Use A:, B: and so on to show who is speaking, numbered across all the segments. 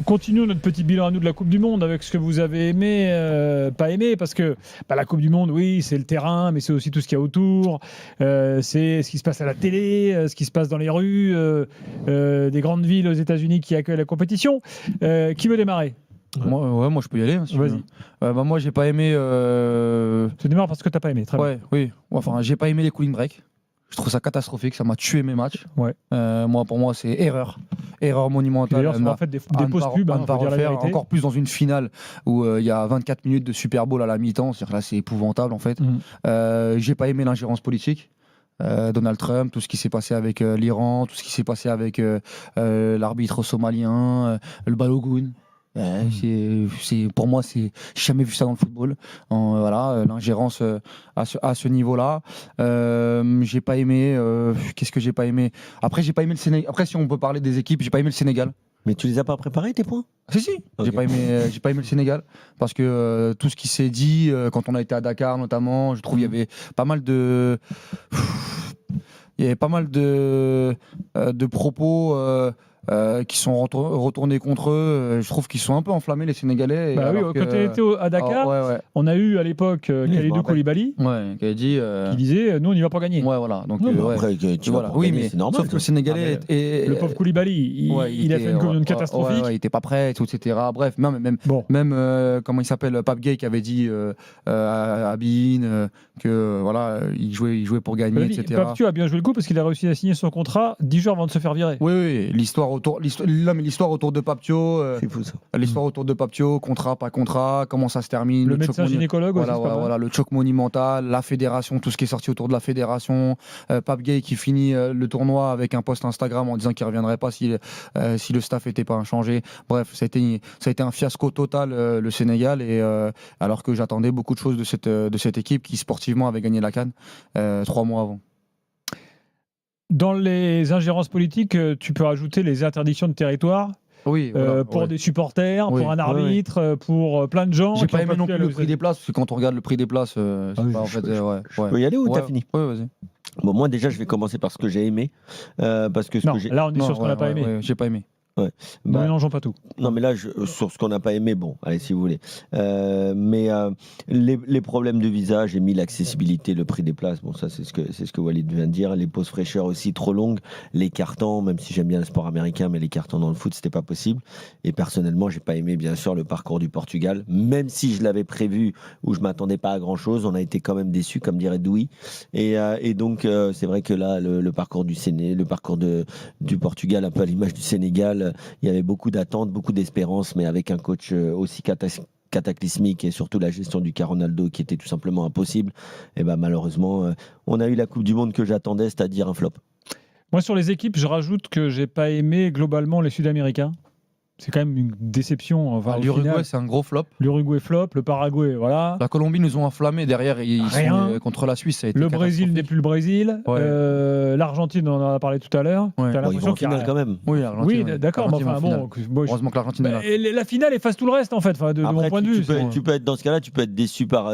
A: Continuons notre petit bilan à nous de la Coupe du Monde avec ce que vous avez aimé, pas aimé, parce que la Coupe du Monde, oui, c'est le terrain, mais c'est aussi tout ce qu'il y a autour, c'est ce qui se passe à la télé, ce qui se passe dans les rues, des grandes villes aux États-Unis qui accueillent la compétition. Qui veut démarrer ?
B: Moi, je peux y aller. Si
A: Vas-y.
B: Moi, j'ai pas aimé.
A: Tu démarres parce que t'as pas aimé. Très bien.
B: Oui. Enfin, j'ai pas aimé les cooling breaks. Je trouve ça catastrophique, ça m'a tué mes matchs.
A: Ouais.
B: Pour moi, c'est erreur monumentale.
A: D'ailleurs, c'est en fait des fausses pubs,
B: faut dire la vérité. Encore plus dans une finale où il y a 24 minutes de Super Bowl à la mi-temps. C'est-à-dire là, c'est épouvantable en fait. J'ai pas aimé l'ingérence politique. Donald Trump, tout ce qui s'est passé avec l'Iran, tout ce qui s'est passé avec l'arbitre somalien, le Balogun. Pour moi, j'ai jamais vu ça dans le football. L'ingérence à ce niveau-là. J'ai pas aimé. Qu'est-ce que j'ai pas aimé ? Après, j'ai pas aimé le Sénégal. Après, si on peut parler des équipes, j'ai pas aimé le Sénégal.
C: Mais tu les as pas préparés tes points ?
B: Si.
C: Okay.
B: J'ai pas aimé le Sénégal parce que tout ce qui s'est dit quand on a été à Dakar notamment, je trouve il y avait pas mal de propos qui sont retournés contre eux. Je trouve qu'ils sont un peu enflammés, les Sénégalais.
A: Quand on était à Dakar, on a eu à l'époque Kalidou Koulibaly
B: qui
A: disait nous on n'y va pas gagner.
B: Donc,
C: après, tu vas pas gagner, c'est normal.
B: Sauf que le Sénégalais
A: le pauvre Koulibaly, il a fait une communion catastrophique.
B: Il était pas prêt, etc. Bref, même comment il s'appelle, Pape Gueye qui avait dit à Bein que il jouait pour gagner, etc.
A: Pape a bien joué le coup parce qu'il a réussi à signer son contrat 10 jours avant de se faire virer.
B: Oui, l'histoire autour de Papio,
C: c'est fou ça.
B: L'histoire autour de Papio, contrat, pas contrat, comment ça se termine,
A: le médecin gynécologue aussi,
B: le choc monumental, la fédération, tout ce qui est sorti autour de la fédération, Pape Gueye qui finit le tournoi avec un post Instagram en disant qu'il reviendrait pas si le staff était pas inchangé. Bref, ça a été un fiasco total le Sénégal, et alors que j'attendais beaucoup de choses de cette équipe qui sportivement avait gagné la CAN 3 mois avant.
A: Dans les ingérences politiques, tu peux rajouter les interdictions de territoire.
B: Oui,
A: pour des supporters, pour un arbitre, pour plein de gens.
B: J'ai pas aimé non plus le prix des places, parce que quand on regarde le prix des places,
C: je peux y aller ou t'as fini ?
B: Oui, vas-y.
C: Bon, moi déjà, je vais commencer par ce que j'ai aimé, parce que
A: là, on est sur ce qu'on n'a pas aimé.
B: J'ai pas aimé.
C: Ouais.
A: Ne mélangeons pas tout.
C: Non, mais là, sur ce qu'on n'a pas aimé, bon, allez, si vous voulez. Mais les problèmes de visa, j'ai mis l'accessibilité, le prix des places. Bon, ça, c'est ce que Walid vient de dire. Les pauses fraîcheurs aussi trop longues. Les cartons, même si j'aime bien le sport américain, mais les cartons dans le foot, c'était pas possible. Et personnellement, j'ai pas aimé, bien sûr, le parcours du Portugal. Même si je l'avais prévu, où je m'attendais pas à grand chose, on a été quand même déçus, comme dirait Douy. Et donc, c'est vrai que là, le parcours du Portugal, un peu à l'image du Sénégal, il y avait beaucoup d'attentes, beaucoup d'espérances, mais avec un coach aussi cataclysmique et surtout la gestion du cas Ronaldo qui était tout simplement impossible, et malheureusement, on a eu la Coupe du Monde que j'attendais, c'est-à-dire un flop.
A: Moi, sur les équipes, je rajoute que j'ai pas aimé globalement les Sud-Américains. C'est quand même une déception. Enfin,
B: l'Uruguay, c'est un gros flop.
A: L'Uruguay flop, le Paraguay, voilà.
B: La Colombie nous ont enflammés derrière. Ils sont contre la Suisse, ça a été
A: le Brésil n'est plus le Brésil. L'Argentine, on en a parlé tout à l'heure.
C: Ils vont en finale quand même.
A: Oui, d'accord.
B: Heureusement que l'Argentine est là.
A: La finale efface tout le reste, en fait, de mon point de vue.
C: Tu peux être dans ce cas-là, tu peux être déçu par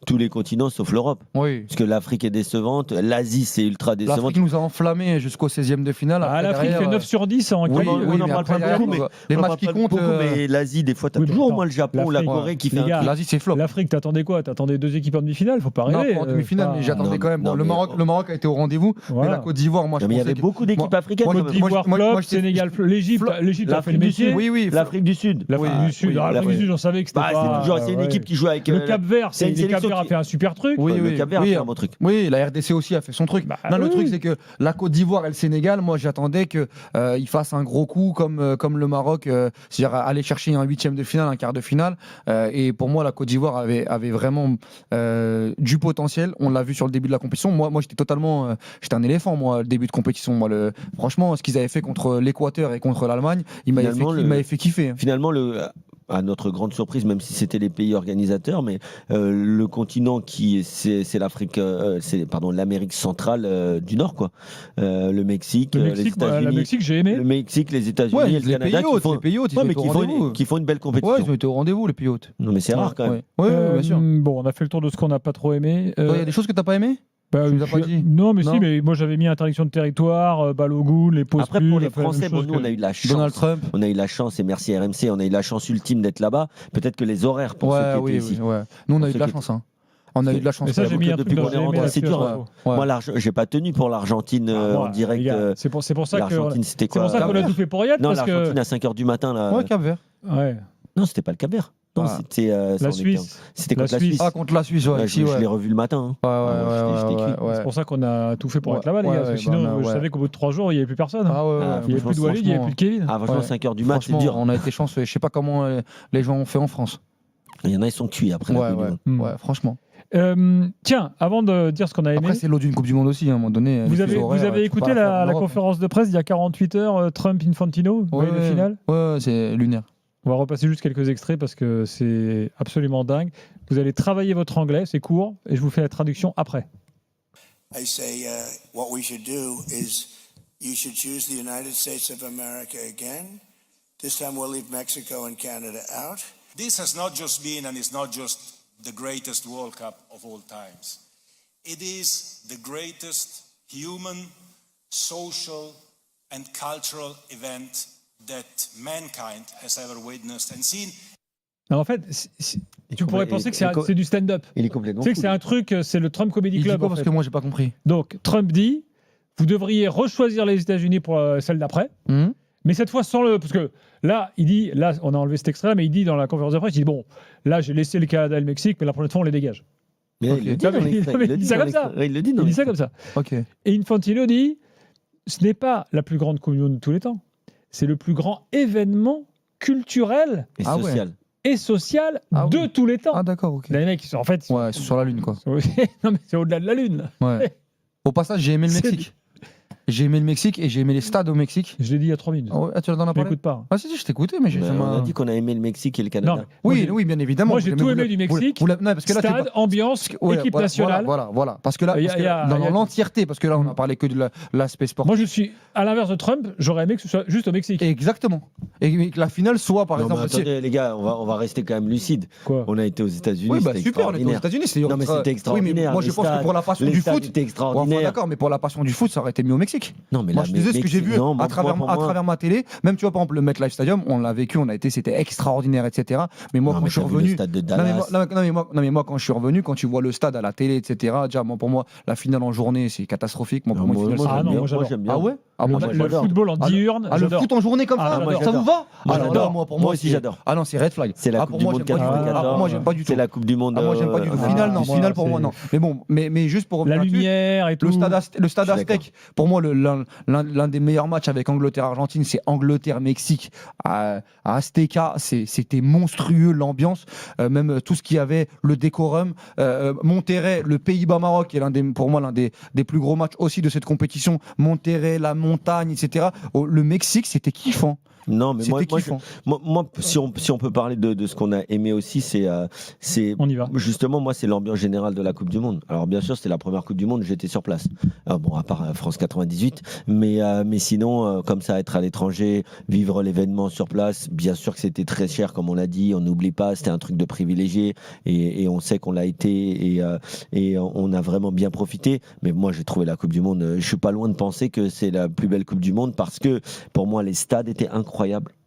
C: tous les continents sauf l'Europe.
B: Oui.
C: Parce que l'Afrique est décevante, l'Asie c'est ultra décevant.
B: L'Afrique nous a enflammés jusqu'au 16e de finale.
A: L'Afrique fait 9 sur 10 en
C: Oui, on en parle pas beaucoup, mais
B: matchs qui comptent.
C: Mais l'Asie, des fois, t'as toujours au moins le Japon ou la Corée qui fait un truc.
B: L'Asie, c'est flop.
A: L'Afrique, t'attendais quoi ? T'attendais 2 équipes en demi-finale ? Faut pas rêver.
B: Non, en demi-finale, mais j'attendais quand même. Le Maroc a été au rendez-vous, mais la Côte d'Ivoire, moi, je pensais.
C: Mais il y avait beaucoup d'équipes africaines.
A: Côte d'Ivoire flop, Sénégal flop, l'Égypte a fait le métier.
B: Oui.
C: L'Afrique du Sud.
A: L'Afrique du Sud, on savait que c'était pas.
C: C'est une équipe qui joue avec.
A: Le Cap-Vert, le Cap-Vert a fait un super truc.
C: Le Cap-Vert a fait un bon truc.
B: Oui, la RDC aussi a fait son truc. Le truc, c'est que la Côte d'Ivoire et le Sénégal, moi, j'attendais qu'ils fassent un gros coup comme le Maroc, c'est-à-dire aller chercher un 8e de finale, un quart de finale. Et pour moi, la Côte d'Ivoire avait vraiment du potentiel. On l'a vu sur le début de la compétition. Moi, j'étais un éléphant, moi, le début de compétition. Franchement, ce qu'ils avaient fait contre l'Équateur et contre l'Allemagne, il m'avait fait kiffer.
C: Finalement, à notre grande surprise, même si c'était les pays organisateurs, mais le continent c'est l'Afrique, l'Amérique centrale du Nord, quoi. Le Mexique, les États-Unis.
A: Le Mexique, j'ai aimé.
C: Le Mexique, les États-Unis, et le Canada, qui font une belle compétition.
B: Ouais, ils ont été au rendez-vous, les pays hôtes.
C: Non, mais c'est rare quand même.
B: Ouais, bien sûr.
A: Bon, on a fait le tour de ce qu'on n'a pas trop aimé.
B: Il y a des choses que t'as pas aimé ?
A: Bah,
B: Tu nous as pas dit
A: Non, mais
B: Non.
A: si, mais moi j'avais mis interdiction de territoire, Balogun, les pauses
C: Après,
A: pubs,
C: pour les
A: on a fait la même
C: Français, bon,
A: chose
C: nous,
A: que-
C: on a eu de la chance.
B: Donald Trump.
C: On a eu la chance, et merci RMC, on a eu la chance ultime d'être là-bas. Peut-être que les horaires pour ceux qui étaient
B: Oui,
C: ici.
B: oui, ouais. Nous, on a
C: Pour
B: eu
C: ceux
B: de la
C: qui
B: chance. Hein. On a eu de la chance.
A: Mais ça, j'ai
C: J'avoue
A: mis
C: que
A: un truc
C: depuis
A: dans
C: qu'on est
A: j'ai aimé
C: rentré,
A: là-dessus
C: c'est dur,
A: à
C: hein.
A: chaque
C: Moi, j'ai pas tenu pour l'Argentine
A: fois.
C: en
A: Ouais,
C: direct.
A: les gars, c'est pour ça que
C: L'Argentine, c'était
A: c'est
C: quoi
A: pour ça qu'on a tout fait pour Riyad,
C: Non,
A: parce
C: l'Argentine
A: que
C: à 5h du matin. Là.
B: Ouais, Cap-Vert.
A: ouais,
C: Non, c'était pas le Cap-Vert. Non,
B: Ah.
C: c'était
A: la
C: c'en est
A: Suisse.
C: C'était
A: La
C: contre la
A: Suisse.
C: Suisse.
B: Ah, contre la Suisse, ouais.
C: Ouais,
B: si,
C: je l'ai
B: ouais.
C: revu le matin.
B: Ouais,
C: J'étais cuit.
B: ouais.
A: C'est pour ça qu'on a tout fait pour
B: Ouais,
A: être là-bas, les gars. Parce que
B: ouais,
A: sinon,
B: bah,
A: je
B: ouais.
A: savais qu'au bout de 3 jours, il n'y avait plus personne.
B: Ah ouais,
C: Ah,
A: Il n'y avait plus de Walid, il n'y avait plus de Kevin.
C: Ah, franchement,
B: Ouais.
C: 5h du mat, c'est
B: Franchement,
C: dur.
B: on a été chanceux. Je sais pas comment les gens ont fait en France.
C: Il y en a, ils sont cuits après la
B: Ouais,
C: Coupe du
B: ouais.
C: Monde.
A: Mm.
B: Ouais, franchement.
A: Tiens, avant de dire ce qu'on a aimé,
B: Après, c'est l'eau d'une Coupe du Monde aussi, à un moment donné.
A: vous
B: les
A: avez,
B: fuseaux
A: vous
B: horaires,
A: avez
B: tu peux
A: écouté
B: pas faire en
A: la
B: Europe.
A: conférence de presse il y a 48 heures, Trump-Infantino, vous voyez le final
B: Ouais, c'est lunaire.
A: On va repasser juste quelques extraits parce que c'est absolument dingue. Vous allez travailler votre anglais, c'est court, et je vous fais la traduction après.
D: I say what we should do is you should choose the United States of America again. This time we'll leave Mexico and Canada out.
E: This has not just been and is not just the greatest World Cup of all times. It is the greatest human, social, and cultural event that mankind has ever witnessed and seen.
A: Alors en fait, tu pourrais penser que c'est du stand-up.
C: Il est complètement
A: Tu sais que
C: fou.
A: c'est un truc, c'est le Trump Comedy
B: Il dit
A: Club.
B: quoi
A: en
B: parce
A: fait.
B: que moi, j'ai pas compris.
A: Donc Trump dit, vous devriez rechoisir les États-Unis pour celle d'après.
B: Hum
A: Mais cette fois sans le. Parce que là, il dit. Là, on a enlevé cet extrait, mais il dit dans la conférence de presse, il dit bon, là, j'ai laissé le Canada et le Mexique, mais la prochaine fois, on les dégage.
C: Mais là,
B: Ok.
C: il le dit dans
A: Non, mais
C: l'extrait,
A: il dit ça
C: dans
A: comme ça.
C: l'extrait. Il le dit dans
A: Il dit ça
C: l'extrait.
A: comme ça.
B: Ok.
A: Et Infantino dit ce n'est pas la plus grande Coupe du Monde de tous les temps. C'est le plus grand événement culturel
C: Et
B: Ah ouais.
C: social.
A: et social
B: Ah
A: de
B: oui.
A: tous les temps.
B: Ah, d'accord, ok.
A: Là, les mecs, en fait.
B: Ouais, c'est sur la Lune, quoi.
A: non, mais c'est au-delà de la Lune.
B: Ouais. Au passage, j'ai aimé le
A: C'est-
B: Mexique. J'ai aimé le Mexique et j'ai aimé les stades au Mexique.
A: Je l'ai dit il y a 3 minutes.
B: Ah ouais, ah, tu l'en as
A: Je
B: parlé
A: m'écoute pas.
B: Ah, si, je t'écoutais, mais j'ai
C: Ben,
B: jamais.
C: on a dit qu'on a aimé le Mexique et le Canada.
A: Non, mais moi,
B: Oui,
A: j'ai-
B: oui, bien évidemment.
A: moi, j'ai tout aimé du Mexique.
B: non, parce que là, tu
A: Stade,
B: pas-
A: ambiance,
B: Ouais,
A: équipe
B: voilà,
A: nationale.
B: Voilà. Parce que là,
A: Il y a-
B: parce que
A: il y a-
B: dans
A: il y a-
B: l'entièreté, parce que là, on a parlé que de l'aspect sportif.
A: Moi, je suis à l'inverse de Trump. J'aurais aimé que ce soit juste au Mexique.
B: Exactement. Et que la finale soit, par
C: Non, mais
B: exemple.
C: attendez, les gars, on va rester quand même lucide.
A: Quoi
C: On a été aux États-Unis.
B: Oui, bah
C: c'était
B: super, on est aux
C: extraordinaire.
B: États-Unis. C'est
C: Non, mais c'était extraordinaire.
B: Oui, mais moi, je
C: Les
B: pense que
C: stades-
B: pour la passion
C: les
B: du
C: stades
B: foot.
C: étaient
B: Ouais,
C: extraordinaires.
B: d'accord, mais pour la passion du foot, ça aurait été mieux au Mexique.
C: Non, mais
B: Moi,
C: là,
B: je disais ce que j'ai vu
C: non,
B: à travers ma télé. Même, tu vois, par exemple, le MetLife Stadium, on l'a vécu, c'était extraordinaire, etc. Mais moi,
C: Non,
B: quand
C: mais
B: je suis
C: t'as vu le
B: revenu.
C: stade de
B: Non mais,
C: Dallas.
B: moi, quand je suis revenu, quand tu vois le stade à la télé, etc. Déjà, pour moi, la finale en journée, c'est catastrophique. Moi, pour moi, une finale,
A: Ah
B: c'est-
A: non,
C: j'aime
A: moi,
C: bien.
A: j'adore.
C: Moi, j'aime bien.
B: Ah ouais Ah,
A: Le,
B: moi,
A: le
B: j'adore.
A: football en
B: Ah,
A: diurne,
B: Ah, le
A: j'adore.
B: foot en journée comme
A: Ah,
B: ça,
A: moi,
B: ça
C: j'adore.
B: vous va
C: Moi,
B: non,
C: j'adore.
B: moi, pour
C: Moi
B: moi,
C: aussi,
B: c'est-
C: j'adore.
B: Ah non, c'est red flag.
C: C'est la
B: Ah,
C: Coupe
B: pour
C: du
B: moi,
C: Monde
B: j'aime pas du tout.
C: 94.
B: Ah, moi, j'aime pas du tout.
C: C'est la Coupe du Monde.
B: Ah, moi, j'aime pas du tout. Finale, non,
A: moi,
B: finale pour
A: c'est-
B: moi, non. Mais bon, mais juste pour
A: La
B: revenir là-dessus,
A: lumière et tout.
B: le stade
C: Je suis
B: Aztec, pour moi, l'un des meilleurs matchs avec Angleterre-Argentine, c'est Angleterre-Mexique à Azteca. C'était monstrueux l'ambiance, même tout ce qu'il y avait, le décorum. Monterrey, le Pays-Bas-Maroc, qui est pour moi l'un des plus gros matchs aussi de cette compétition. Monterrey, la montagne, etc. Le Mexique, c'était kiffant.
C: Non, mais
B: C'était kiffant.
C: moi, si on peut parler de ce qu'on a aimé aussi, c'est
A: On y va.
C: justement, moi, c'est l'ambiance générale de la Coupe du Monde. Alors, bien sûr, c'était la première Coupe du Monde, j'étais sur place. Bon, à part France 98, mais sinon, comme ça, être à l'étranger, vivre l'événement sur place, bien sûr que c'était très cher, comme on l'a dit, on n'oublie pas, c'était un truc de privilégié, et on sait qu'on l'a été, et on a vraiment bien profité. Mais moi, j'ai trouvé la Coupe du Monde, je suis pas loin de penser que c'est la plus belle Coupe du Monde, parce que pour moi, les stades étaient incroyables.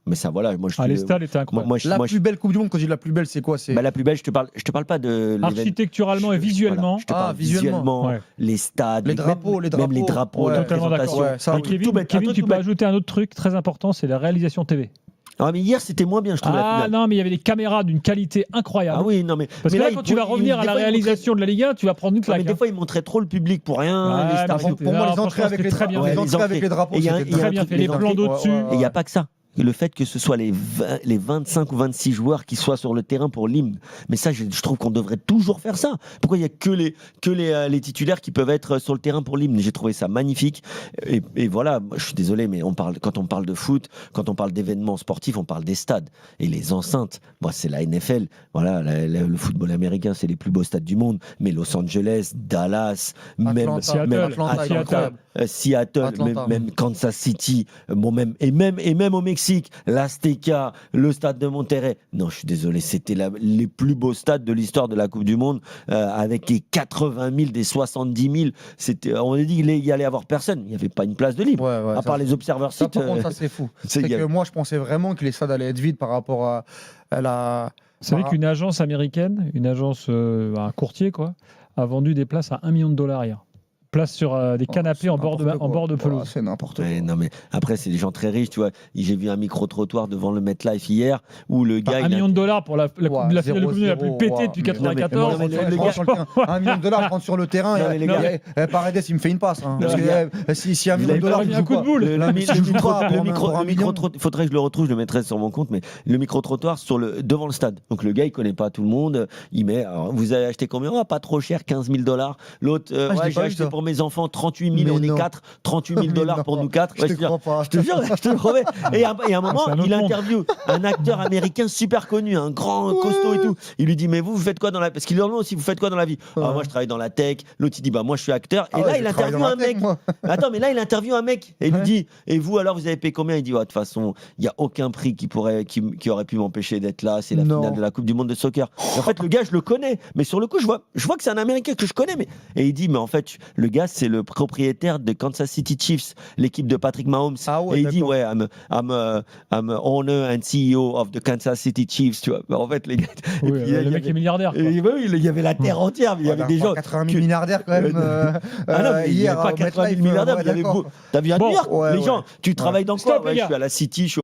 C: Mais ça, voilà, moi, je
A: Ah, les stades étaient incroyables.
B: La plus belle Coupe du Monde, quand je dis la plus belle, c'est quoi? C'est
C: la plus belle, je te parle pas de l'événement.
A: Architecturalement et visuellement.
C: Voilà, je te parle
B: visuellement.
C: visuellement,
A: Ouais.
C: les stades,
B: Les drapeaux,
C: même les drapeaux,
B: Ouais,
C: la
A: totalement d'accord.
C: présentation.
B: Ouais, ça,
A: Et
B: oui.
A: Kevin,
C: tout bête,
A: Kevin,
C: un
A: tu
C: truc
A: peux
C: tout bête.
A: ajouter un autre truc très important, c'est la réalisation TV.
C: Ah, mais hier, c'était moins bien, je trouve. la
A: Ah
C: finale.
A: non, mais il y avait des caméras d'une qualité incroyable.
C: Ah oui, non, mais.
A: Parce
C: mais
A: que là,
C: il
A: quand tu vas
C: faut-
A: revenir
C: il-
A: à
C: des
A: la
C: fois, il montrait-
A: réalisation de la Ligue 1, tu vas prendre une
C: Non, mais
A: claque.
C: des fois, ils montraient trop le public pour rien.
A: Ouais,
C: les
A: mais
C: stars.
A: c'était-
B: Pour moi,
A: non,
B: les entrées
A: franchement,
B: avec
A: c'était très bien.
B: les
C: Ouais,
B: entrées
C: les
B: avec les drapeaux,
C: Et il y a-
B: c'était
C: il y a
A: très
C: un
A: bien
C: truc-
A: fait, les plans d'au-dessus.
C: Et il n'y a pas que ça. Le fait que ce soit les 25 ou 26 joueurs qui soient sur le terrain pour l'hymne. Mais ça, je trouve qu'on devrait toujours faire ça. Pourquoi il n'y a que les titulaires qui peuvent être sur le terrain pour l'hymne? J'ai trouvé ça magnifique. Et voilà, moi, je suis désolé, mais quand on parle de foot, quand on parle d'événements sportifs, on parle des stades. Et les enceintes, moi, c'est la NFL. Voilà, le football américain, c'est les plus beaux stades du monde. Mais Los Angeles, Dallas, même
A: Seattle,
B: Atlanta,
A: Seattle.
C: Seattle,
B: Atlanta.
C: même Kansas City, bon, même au Mexique. Mexique, l'Azteca, le stade de Monterrey. Non, je suis désolé, c'était les plus beaux stades de l'histoire de la Coupe du Monde, avec les 80 000, des 70 000. On a dit qu'il y allait avoir personne. Il n'y avait pas une place de libre. À part les observeurs
B: ça,
C: sites.
B: par contre, ça c'est fou. C'est que moi, je pensais vraiment que les stades allaient être vides par rapport à la.
A: Vous savez qu'une agence américaine, un courtier, quoi, a vendu des places à $1 million hier. Place sur des canapés en bord de pelouse.
B: C'est n'importe quoi.
C: Non, mais après, c'est des gens très riches, tu vois. J'ai vu un micro-trottoir devant le MetLife hier où le gars.
A: $1 million pour la finale de Coupe du Monde la plus pétée depuis 94.
B: $1 million rentre sur le terrain. Paredes, il me fait une passe. Parce que si $1 million,
A: il un coup de boule.
C: Il faudrait que je le retrouve, je le mettrai sur mon compte, mais le micro-trottoir devant le stade. Donc le gars, il connaît pas tout le monde. Il met. Alors, vous avez acheté combien? Pas trop cher, $15 000. L'autre, j'ai acheté pour mes enfants 38 000, on est 4, $38 000 pour nous 4.
B: Je te crois pas.
C: Je te jure, je te le promets. Et à un moment, il interviewe un acteur américain super connu, un grand costaud et tout. Il lui dit, mais vous faites quoi dans la vie? Parce qu'il lui demande aussi, vous faites quoi dans la vie? Moi, je travaille dans la tech. L'autre, il dit, moi, je suis acteur. Et là, il interviewe un mec. Attends, mais là, il interviewe un mec. Et il lui dit, et vous, alors, vous avez payé combien? Il dit, de toute façon, il n'y a aucun prix qui aurait pu m'empêcher d'être là. C'est la finale de la Coupe du Monde de soccer. Et en fait, le gars, je le connais. Mais sur le coup, je vois que c'est un Américain que je connais. Et il dit, mais en fait, le gars, c'est le propriétaire de Kansas City Chiefs, l'équipe de Patrick Mahomes. Et il dit, I'm owner and CEO of the Kansas City Chiefs. Tu vois. En fait, les gars.
A: Le mec est milliardaire.
C: Il y avait la terre entière. Mais il y avait des gens.
B: 80 000 milliardaires quand même.
C: Hier, il n'y avait pas 80 000 milliardaires. T'as vu à New York? Les gens, tu travailles dans quoi? Je suis à la City, je suis